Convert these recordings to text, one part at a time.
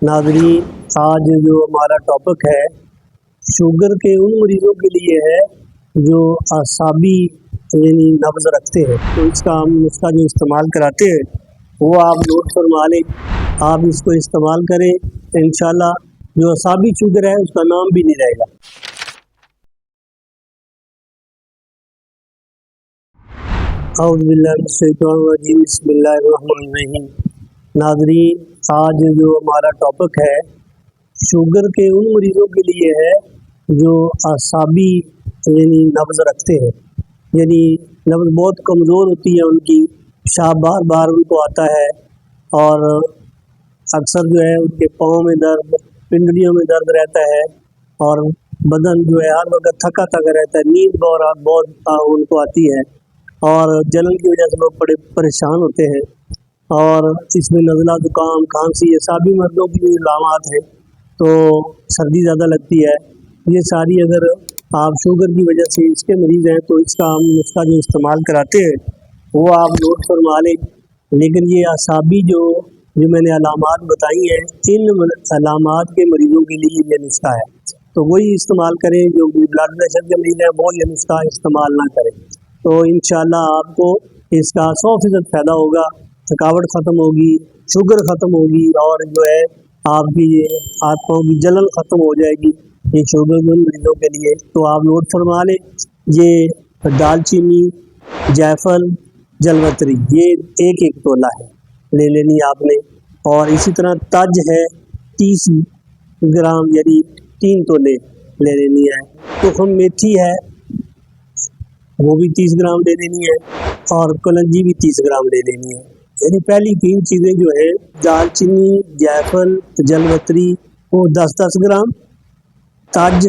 नाज़रीन, आज जो हमारा टॉपिक है शुगर के उन मरीज़ों के लिए है जो असाबी यानी नब्ज़ रखते हैं। तो इसका हम नुस्खा जो इस्तेमाल कराते हैं वो आप नोट फरमा लें, आप इसको इस्तेमाल करें, इंशाल्लाह जो असाबी शुगर है उसका नाम भी नहीं रहेगा। औज़ु बिल्लाहि मिनश शैतानिर रजीम, बिस्मिल्लाहिर्रहमानिर्रहीम। नाज़रीन, आज जो हमारा टॉपिक है शुगर के उन मरीज़ों के लिए है जो असाबी यानी नब्ज़ रखते हैं, यानी नब्ज़ बहुत कमज़ोर होती है उनकी, पेशाब बार बार उनको आता है और अक्सर जो है उनके पाँव में दर्द, पिंडलियों में दर्द रहता है और बदन जो है हर वक्त थका थका रहता है, नींद बहुत उनको आती है और जलन की वजह से लोग बड़े परेशान होते हैं और इसमें नज़ला, ज़ुकाम, खांसी, ये सभी मर्दों की अलामात हैं। तो सर्दी ज़्यादा लगती है, ये सारी अगर आप शुगर की वजह से इसके मरीज़ हैं तो इसका हम नुस्खा जो इस्तेमाल कराते हैं वो आप नोट फरमा लें। लेकिन ये असाबी जो मैंने अलामात बताई हैं, इन अलामात के मरीज़ों के लिए ये नुस्खा है, तो वही इस्तेमाल करें। जो ब्लड प्रेशर के मरीज़ हैं वो ये नुस्खा इस्तेमाल ना करें, तो इंशाल्लाह आपको इसका 100% फ़ायदा होगा, थकावट ख़त्म होगी, शुगर ख़त्म होगी और जो है आपकी ये हाथ पाँव की जलन ख़त्म हो जाएगी, ये शुगर के मरीज़ों के लिए। तो आप नोट फरमा लें, ये दालचीनी, जायफल, जलवतरी, ये एक एक तोला है ले लेनी आपने, और इसी तरह तज है 30 ग्राम यानी 3 तोले ले लेनी है। तो हम मेथी है वो भी 30 ग्राम ले लेनी है और कलंजी भी 30 ग्राम ले लेनी है। यानी पहली 3 चीज़ें जो है दालचीनी, जायफल, जलवतरी वो 10-10 ग्राम, तज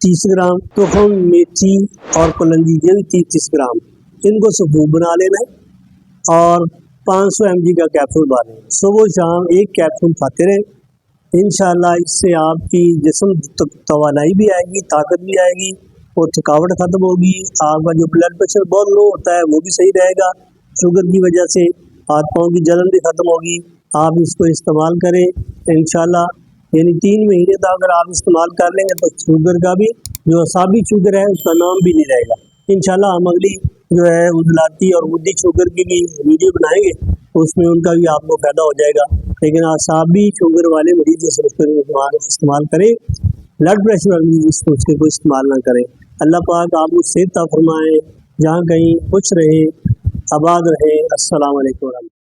30 ग्राम, तो हम मेथी और कलंजी ये भी 30-30 ग्राम, इनको सूप बना लेना है और 500 mg का कैप्सूल बांधना है। सुबह शाम एक कैप्सूल खाते रहें, इंशाल्लाह इससे आपकी जिस्म तवानाई भी आएगी, ताकत भी आएगी और थकावट ख़त्म होगी। आपका जो ब्लड प्रेशर बहुत लो होता है वो भी सही रहेगा, शुगर की वजह से हाथ पाँव की जलन भी ख़त्म होगी। आप इसको इस्तेमाल करें इंशाल्लाह, यानी 3 महीने तक अगर आप इस्तेमाल कर लेंगे तो शुगर का भी जो असाबी शुगर है उसका नाम भी नहीं रहेगा। इंशाल्लाह हम अगली जो है उजलाती और बुद्धि शुगर की भी वीडियो बनाएंगे, उसमें उनका भी आपको फ़ायदा हो जाएगा। लेकिन असाबी शुगर वाले मरीज़ इस्तेमाल करें, ब्लड प्रेशर वाले मरीज़ उसके को इस्तेमाल ना करें। अल्लाह पाक आपको सेहत अता फरमाए, जहाँ कहीं खुश रहें, आबाद रहें। अस्सलाम वालेकुम।